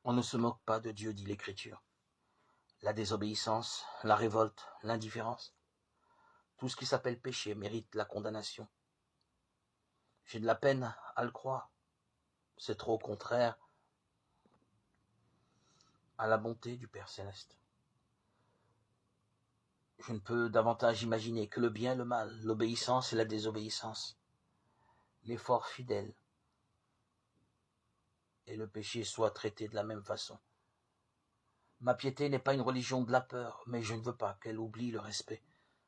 On ne se moque pas de Dieu, dit l'Écriture. La désobéissance, la révolte, l'indifférence, tout ce qui s'appelle péché mérite la condamnation. J'ai de la peine à le croire. C'est trop contraire à la bonté du Père Céleste. Je ne peux davantage imaginer que le bien et le mal, l'obéissance et la désobéissance, l'effort fidèle et le péché soient traités de la même façon. Ma piété n'est pas une religion de la peur, mais je ne veux pas qu'elle oublie le respect,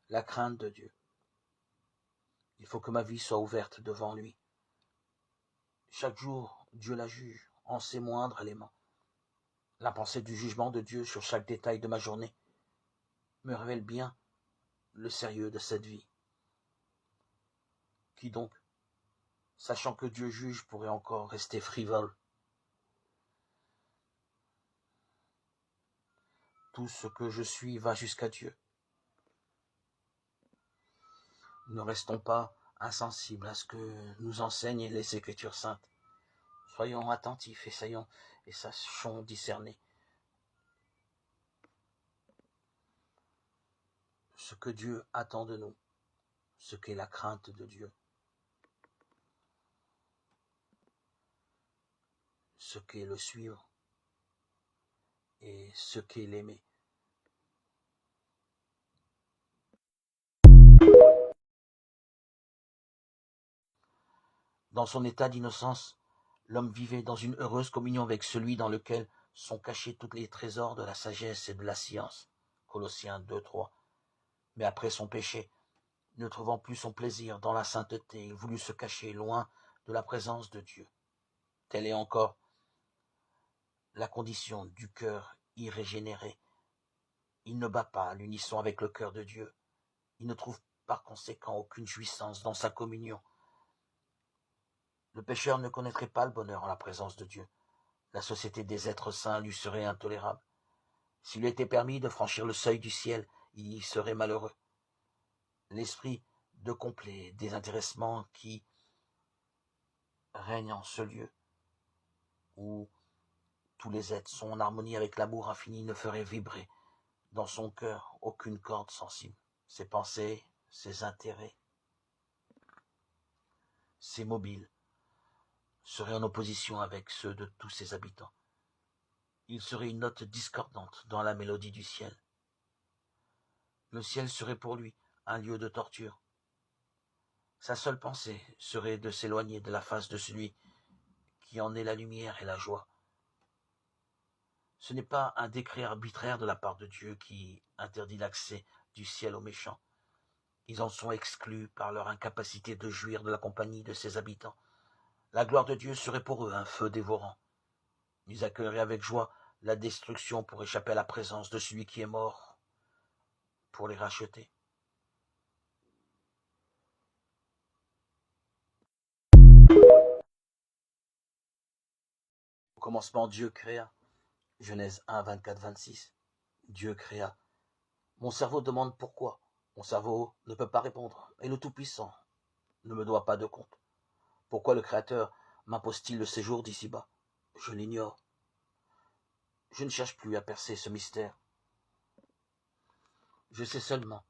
la crainte de Dieu. Il faut que ma vie soit ouverte devant lui. Chaque jour, Dieu la juge en ses moindres éléments. La pensée du jugement de Dieu sur chaque détail de ma journée me révèle bien le sérieux de cette vie. Qui donc, sachant que Dieu juge, pourrait encore rester frivole? Tout ce que je suis va jusqu'à Dieu. Ne restons pas insensibles à ce que nous enseignent les Écritures saintes. Soyons attentifs et sachons discerner ce que Dieu attend de nous, ce qu'est la crainte de Dieu, ce qu'est le suivre et ce qu'est l'aimer. Dans son état d'innocence, l'homme vivait dans une heureuse communion avec celui dans lequel sont cachés tous les trésors de la sagesse et de la science. Colossiens 2:3. Mais après son péché, ne trouvant plus son plaisir dans la sainteté, il voulut se cacher loin de la présence de Dieu. Telle est encore la condition du cœur irrégénéré. Il ne bat pas à l'unisson avec le cœur de Dieu. Il ne trouve par conséquent aucune jouissance dans sa communion. Le pécheur ne connaîtrait pas le bonheur en la présence de Dieu. La société des êtres saints lui serait intolérable. S'il lui était permis de franchir le seuil du ciel, il y serait malheureux. L'esprit de complet désintéressement qui règne en ce lieu, où tous les êtres sont en harmonie avec l'amour infini, ne ferait vibrer dans son cœur aucune corde sensible. Ses pensées, ses intérêts, ses mobiles seraient en opposition avec ceux de tous ses habitants. Il serait une note discordante dans la mélodie du ciel. Le ciel serait pour lui un lieu de torture. Sa seule pensée serait de s'éloigner de la face de celui qui en est la lumière et la joie. Ce n'est pas un décret arbitraire de la part de Dieu qui interdit l'accès du ciel aux méchants. Ils en sont exclus par leur incapacité de jouir de la compagnie de ses habitants. La gloire de Dieu serait pour eux un feu dévorant. Ils accueilleraient avec joie la destruction pour échapper à la présence de celui qui est mort pour les racheter. Au commencement, Dieu créa. Genèse 1, 24, 26. Dieu créa. Mon cerveau demande pourquoi. Mon cerveau ne peut pas répondre. Et le Tout-Puissant ne me doit pas de compte. Pourquoi le Créateur m'impose-t-il le séjour d'ici-bas? Je l'ignore. Je ne cherche plus à percer ce mystère. Je sais seulement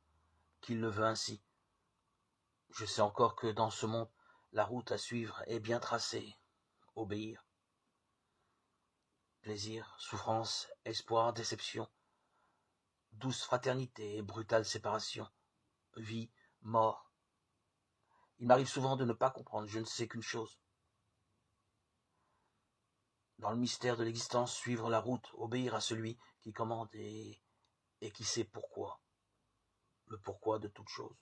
qu'il le veut ainsi. Je sais encore que dans ce monde, la route à suivre est bien tracée. Obéir. Plaisir, souffrance, espoir, déception. Douce fraternité et brutale séparation. Vie, mort. Il m'arrive souvent de ne pas comprendre, je ne sais qu'une chose. Dans le mystère de l'existence, suivre la route, obéir à celui qui commande et qui sait pourquoi. Le pourquoi de toute chose.